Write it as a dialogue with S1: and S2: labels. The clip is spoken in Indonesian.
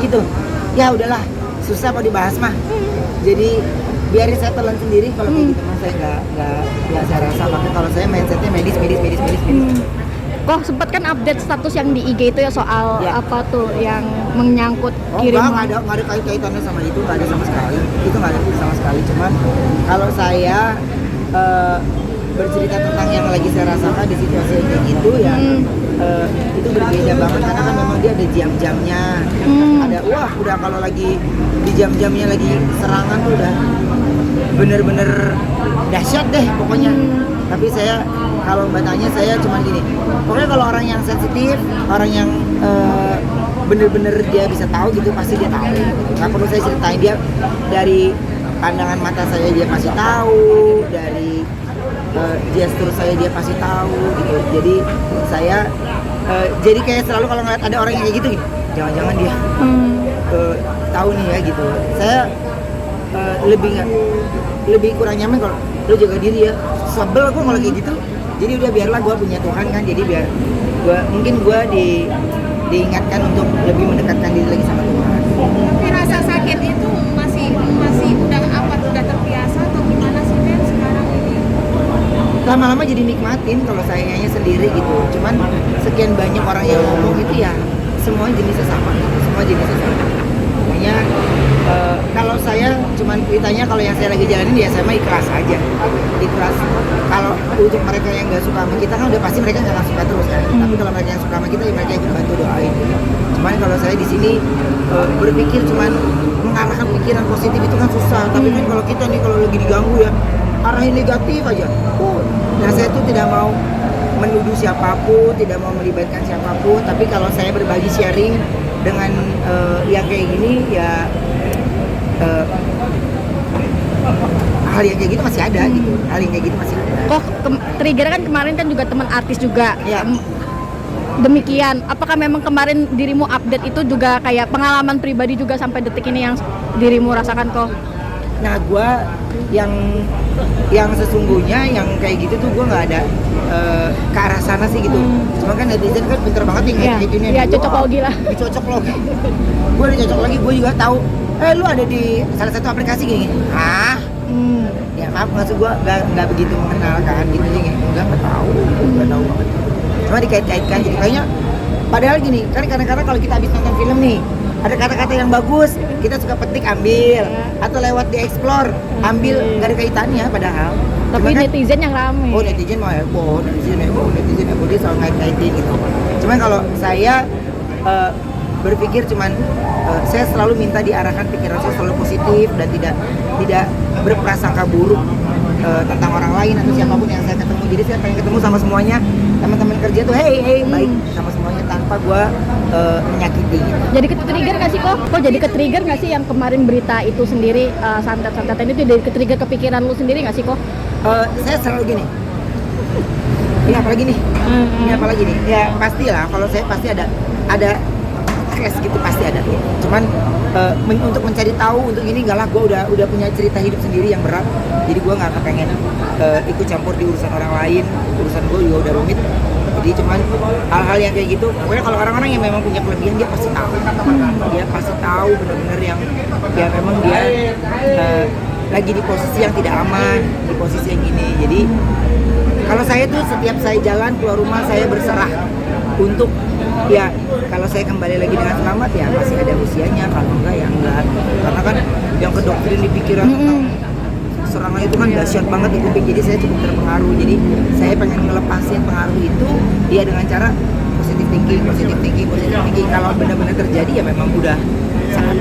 S1: gitu. Ya udahlah, susah kalau dibahas mah. Jadi biarin saya telan sendiri kalau kayak gitu mah saya nggak saya rasa. Makanya kalau saya mindsetnya medis.
S2: Kok sempat kan update status yang di IG itu ya soal
S1: Ya.
S2: apa tuh yang menyangkut
S1: Oh
S2: kiriman.
S1: nggak ada kaitannya sama itu, nggak ada sama sekali. Itu nggak ada sama sekali. Cuman kalau saya bercerita tentang yang lagi saya rasakan di situasi yang kayak gitu ya, itu berbeda banget karena kan memang dia ada jam-jamnya. Ada udah kalau lagi di jam-jamnya lagi serangan tuh udah bener-bener dahsyat deh pokoknya. Tapi saya kalau mbak tanya saya cuman gini, pokoknya kalau orang yang sensitif, orang yang bener-bener dia bisa tahu gitu pasti dia tahu. Nggak perlu saya ceritain, dia dari pandangan mata saya dia pasti tahu, dari gestur saya dia pasti tahu gitu. Jadi saya jadi kayak selalu kalau ngeliat ada orang yang kayak gitu, jangan-jangan dia tahu nih ya gitu. Saya lebih kurang nyaman kalau lo jaga diri ya. Sebel aku kalau kayak gitu. Jadi udah biarlah gue punya Tuhan kan. Jadi biar mungkin gue diingatkan untuk lebih mendekatkan diri lagi sama Tuhan.
S3: Tapi rasa sakit itu masih udah terbiasa atau gimana sih Ben sekarang ini?
S1: Lama-lama jadi nikmatin kalau sayangnya sendiri gitu. Cuman sekian banyak orang yang ngomong itu ya semua jenisnya sama. Makanya kalau saya cuman ditanya kalau yang saya lagi jalanin ya saya mah ikhlas aja. Ikhlas. Kalau untuk mereka yang nggak suka sama kita kan udah pasti mereka nggak suka terus kan. Tapi kalau mereka yang suka sama kita ya mereka ikut bantu doain. Cuman kalau saya di sini berpikir cuman mengarahkan pikiran positif itu kan susah. Tapi kan kalau kita nih kalau lagi diganggu ya arahin negatif aja. Nah saya tuh tidak mau menuduh siapapun, tidak mau melibatkan siapapun. Tapi kalau saya berbagi sharing dengan yang kayak gini ya hal yang kayak gitu masih ada gitu. Hal yang kayak gitu masih ada.
S2: Kok trigger kan kemarin kan juga teman artis juga.
S1: Ya.
S2: Demikian, apakah memang kemarin dirimu update itu juga kayak pengalaman pribadi juga sampai detik ini yang dirimu rasakan kok?
S1: Nah gue yang sesungguhnya yang kayak gitu tuh gue nggak ada ke arah sana sih gitu. Cuma kan netizen kan pinter banget nih ngeditnya.
S2: Iya, cocok logi lah.
S1: Dicocok logi. Gue udah cocok lagi, gue juga tahu. Lu ada di salah satu aplikasi gini. Hah? Ya maaf maksud gue nggak begitu mengenalkan gitu sih. Nggak tahu banget. Cuma dikait-kaitkan jadi kayaknya. Padahal gini, kan kadang-kadang kalau kita habis nonton film nih, ada kata-kata yang bagus, kita suka petik ambil, atau lewat di explore ambil, nggak ada kaitannya padahal.
S2: Tapi
S1: Cuma kan,
S2: netizen yang rame.
S1: oh netizen mau heboh, netizen heboh dia selalu ngait-ngaitin gitu. Cuman kalau saya berpikir cuman saya selalu minta diarahkan pikiran saya selalu positif dan tidak berprasangka buruk tentang orang lain atau siapapun yang saya ketemu. Jadi saya pengen ketemu sama semuanya, teman-teman kerja tuh hey baik sama semuanya tanpa gue menyakiti gitu.
S2: Jadi ke-trigger nggak sih kok? Kok jadi ke-trigger nggak sih yang kemarin berita itu sendiri santet-santetan itu jadi ke-trigger kepikiran lu sendiri nggak sih kok?
S1: Saya selalu gini. Ini apalagi nih? Ya pastilah kalau saya pasti ada crash gitu pasti ada. Cuman untuk mencari tahu untuk ini enggak lah, gue udah punya cerita hidup sendiri yang berat. Jadi gue nggak kepengen ikut campur di urusan orang lain. Urusan gue juga udah rumit. Jadi cuman hal-hal yang kayak gitu. Pokoknya kalau orang-orang yang memang punya kelebihan dia pasti tahu. Dia pasti tahu benar-benar yang memang dia lagi di posisi yang tidak aman, di posisi yang gini. Jadi kalau saya tuh setiap saya jalan keluar rumah saya berserah untuk ya kalau saya kembali lagi dengan selamat ya masih ada usianya, kalau enggak ya enggak. Karena kan yang kedoktrin di pikiran tentang serangan itu kan dahsyat banget di kuping, jadi saya cukup terpengaruh. Jadi saya pengen ngelepasin pengaruh itu ya dengan cara positive thinking. Kalau benar-benar terjadi ya memang udah sangat